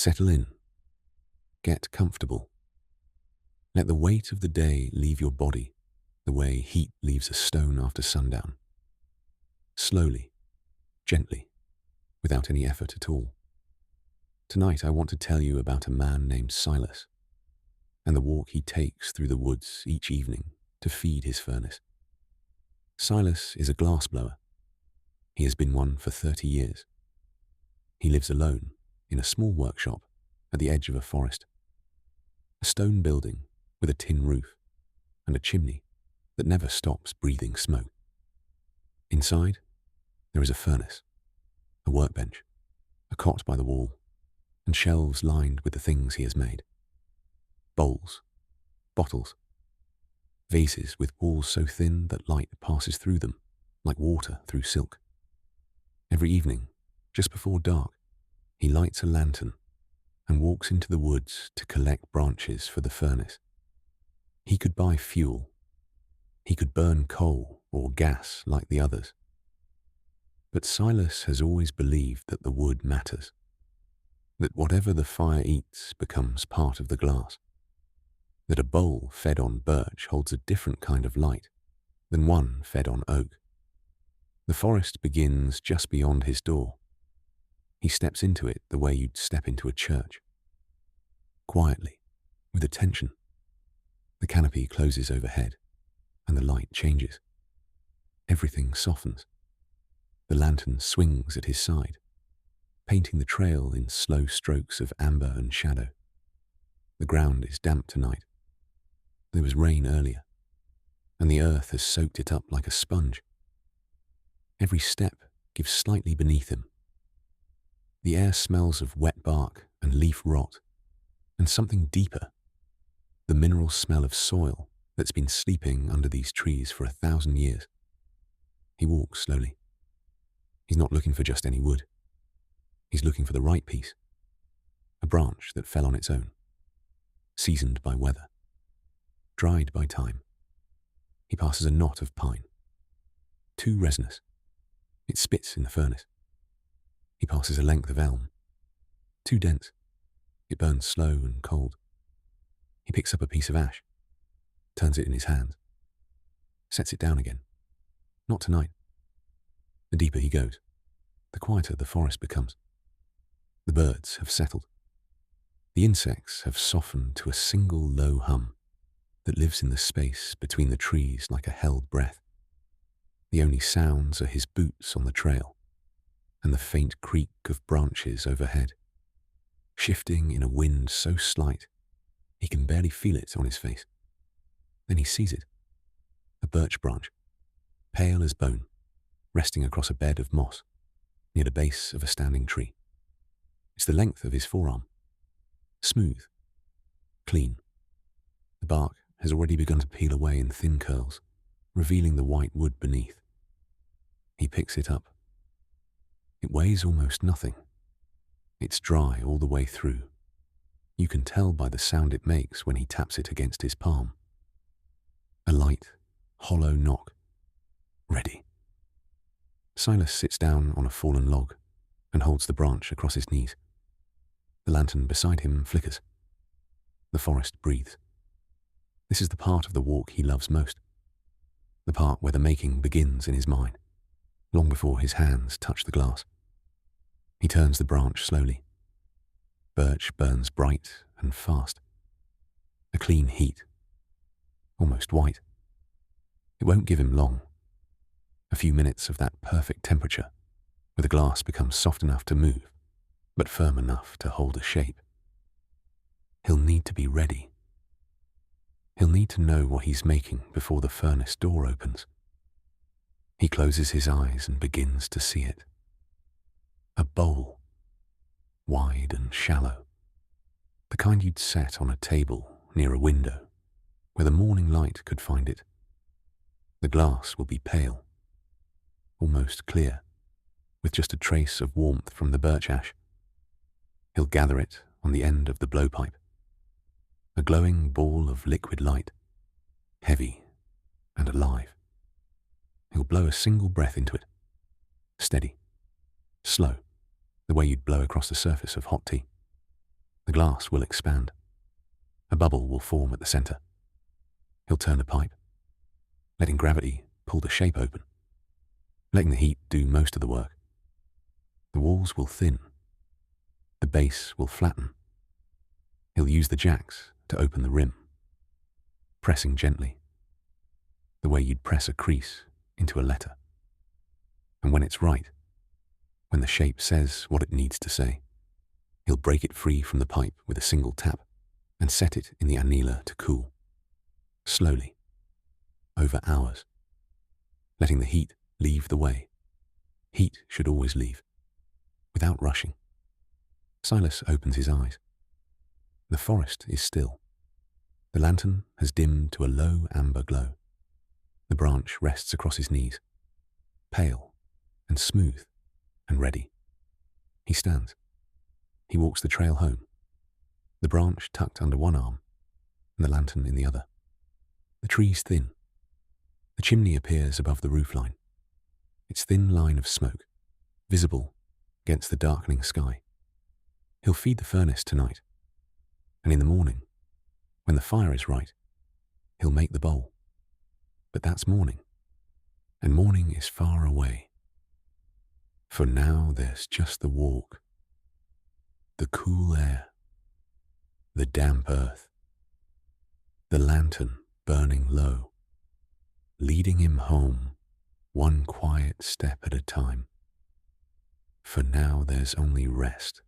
Settle in. Get comfortable. Let the weight of the day leave your body the way heat leaves a stone after sundown. Slowly, gently, without any effort at all. Tonight I want to tell you about a man named Silas and the walk he takes through the woods each evening to feed his furnace. Silas is a glassblower. He has been one for 30 years. He lives alone in a small workshop at the edge of a forest. A stone building with a tin roof and a chimney that never stops breathing smoke. Inside, there is a furnace, a workbench, a cot by the wall, and shelves lined with the things he has made. Bowls, bottles, vases with walls so thin that light passes through them like water through silk. Every evening, just before dark, he lights a lantern and walks into the woods to collect branches for the furnace. He could buy fuel. He could burn coal or gas like the others. But Silas has always believed that the wood matters, that whatever the fire eats becomes part of the glass, that a bowl fed on birch holds a different kind of light than one fed on oak. The forest begins just beyond his door. He steps into it the way you'd step into a church. Quietly, with attention. The canopy closes overhead, and the light changes. Everything softens. The lantern swings at his side, painting the trail in slow strokes of amber and shadow. The ground is damp tonight. There was rain earlier, and the earth has soaked it up like a sponge. Every step gives slightly beneath him. The air smells of wet bark and leaf rot, and something deeper, the mineral smell of soil that's been sleeping under these trees for 1,000 years. He walks slowly. He's not looking for just any wood. He's looking for the right piece, a branch that fell on its own, seasoned by weather, dried by time. He passes a knot of pine, too resinous. It spits in the furnace. He passes a length of elm, too dense. It burns slow and cold. He picks up a piece of ash, turns it in his hands, sets it down again. Not tonight. The deeper he goes, the quieter the forest becomes. The birds have settled. The insects have softened to a single low hum that lives in the space between the trees like a held breath. The only sounds are his boots on the trail and the faint creak of branches overhead, shifting in a wind so slight he can barely feel it on his face. Then he sees it, a birch branch, pale as bone, resting across a bed of moss near the base of a standing tree. It's the length of his forearm, smooth, clean. The bark has already begun to peel away in thin curls, revealing the white wood beneath. He picks it up. It weighs almost nothing. It's dry all the way through. You can tell by the sound it makes when he taps it against his palm. A light, hollow knock. Ready. Silas sits down on a fallen log and holds the branch across his knees. The lantern beside him flickers. The forest breathes. This is the part of the walk he loves most. The part where the making begins in his mind, long before his hands touch the glass. He turns the branch slowly. Birch burns bright and fast. A clean heat, almost white. It won't give him long. A few minutes of that perfect temperature, where the glass becomes soft enough to move, but firm enough to hold a shape. He'll need to be ready. He'll need to know what he's making before the furnace door opens. He closes his eyes and begins to see it. A bowl, wide and shallow, the kind you'd set on a table near a window where the morning light could find it. The glass will be pale, almost clear, with just a trace of warmth from the birch ash. He'll gather it on the end of the blowpipe, a glowing ball of liquid light, heavy and alive. He'll blow a single breath into it, steady, slow, the way you'd blow across the surface of hot tea. The glass will expand. A bubble will form at the center. He'll turn the pipe, letting gravity pull the shape open, letting the heat do most of the work. The walls will thin. The base will flatten. He'll use the jacks to open the rim, pressing gently, the way you'd press a crease into a letter. And when it's right, when the shape says what it needs to say, he'll break it free from the pipe with a single tap and set it in the annealer to cool, slowly, over hours, letting the heat leave the way. Heat should always leave, without rushing. Silas opens his eyes. The forest is still. The lantern has dimmed to a low amber glow. The branch rests across his knees, pale and smooth and ready. He stands. He walks the trail home, the branch tucked under one arm and the lantern in the other. The tree's thin. The chimney appears above the roofline, its thin line of smoke, visible against the darkening sky. He'll feed the furnace tonight, and in the morning, when the fire is right, he'll make the bowl. But that's morning, and morning is far away. For now there's just the walk, the cool air, the damp earth, the lantern burning low, leading him home one quiet step at a time. For now there's only rest